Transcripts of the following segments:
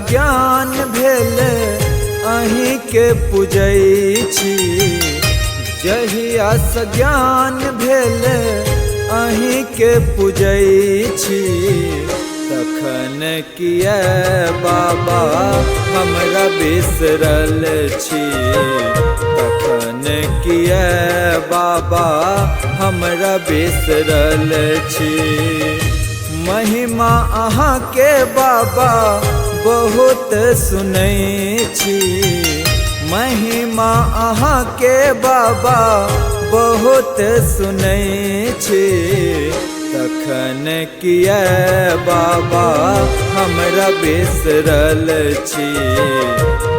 ज्ञान भेल अहीं के पूजै छी, जहिया से ज्ञान भेल अहीं के पूजै छी, तखन किया बाबा हमरा बिसरल छी, तखन किया बाबा हमरा बिसरल छी। महिमा अहाँ के बाबा बहुत सुनै छी, महिमा अहाँ के बाबा बहुत सुनै छी, तखन किया बाबा हमरा बिसरल छी,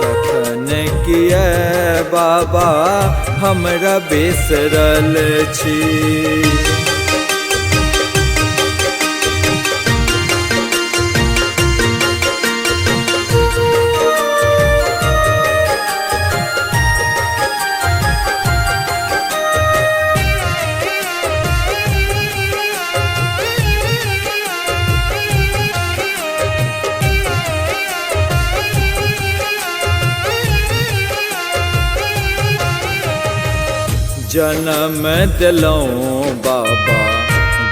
तखन किया बाबा हमरा बिसरल छी। जन्म दिलौं बाबा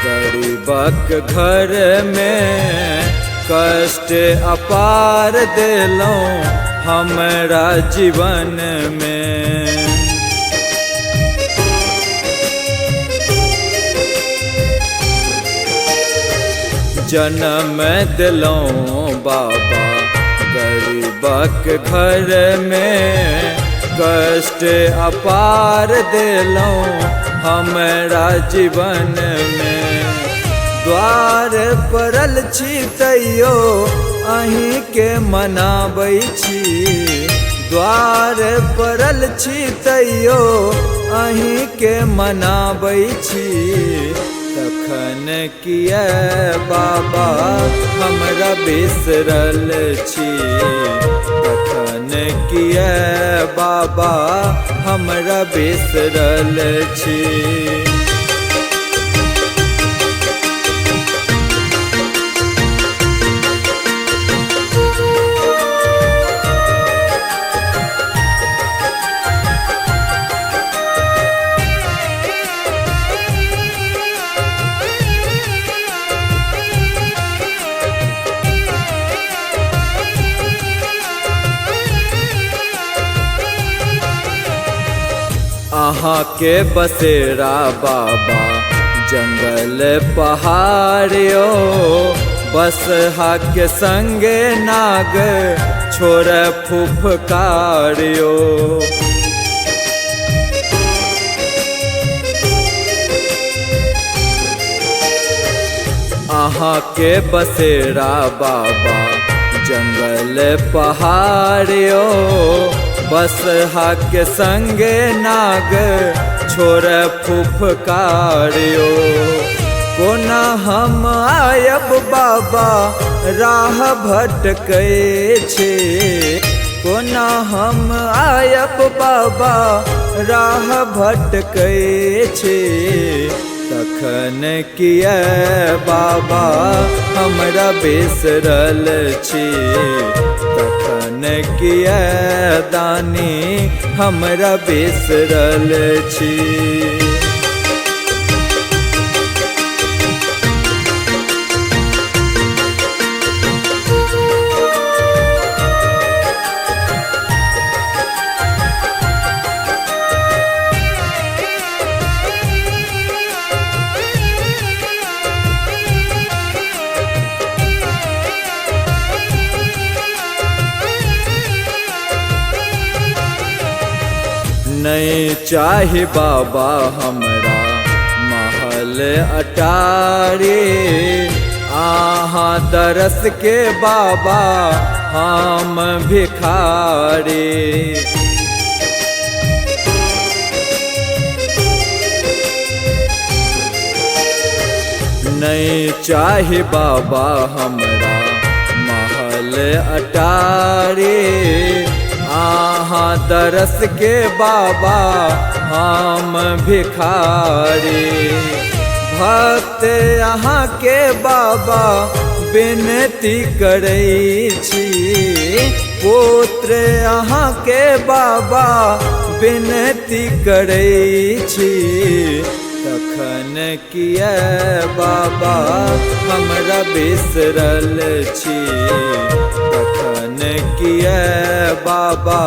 गरीबक घर में, कष्ट अपार दिलौं हमरा जीवन में। जन्म दिलौं बाबा गरीबक घर में, कष्ट अपार दिलौं हमरा जीवन में। द्वार परल छी तैयो अहीं के मनाबै छी, द्वार परल छी तैयो अहीं के मनाबै छी, तखन किया बाबा हमरा बिसरल छी, तखन किया बाबा हमरा बिसरल छी। अहाँ के बसेरा बाबा जंगल पहाड़ियो, बसहा के संगे नाग छोड़ फुफकारियो। अहाँ के बसेरा बाबा जंगल पहाड़ियो, बसहा के संगे नाग छोड़ फुफकारियो। कोना हम आयब बाबा राह भटकै छे, कोना हम आयब बाबा राह भटकै छे, तखन किया बाबा हमरा बिसरल छी, तखन किया दानी हमरा बिसरल छी। नहीं चाहे बाबा हमरा महल अटारी, आहाँ दरस के बाबा हम भिखारी। नहीं चाहे बाबा हमरा महल अटारी, आहाँ दरस के बाबा हम भिखारी। भक्त यहाँ के बाबा विनती करै छी पुत्र अहाँके बाबा विनती करै छी तखन किया बाबा हमरा बिसरल छी तखन किया बाबा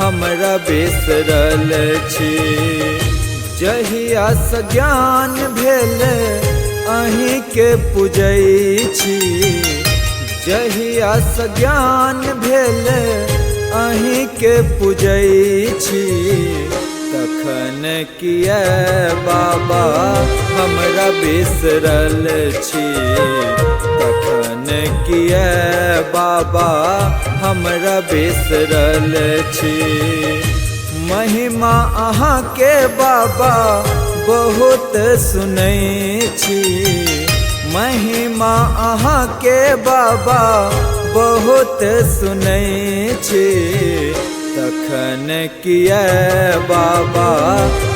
हमरा बिसरल छी जहिया सँ ज्ञान भेल अहीं के पूजै छी जहिया सँ ज्ञान भेल अहीं के पूजै छी तखन किया बाबा हमरा बिसरल छी तखन किया बाबा हमरा बिसरल छी महिमा अहाँके बाबा बहुत सुनै छी महिमा अहाँके बाबा बहुत सुनै छी तखन किया बाबा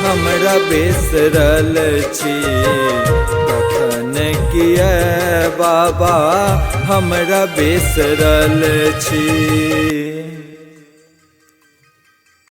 हमरा बिसरल छी तखन किया बाबा हमरा बिसरल छी।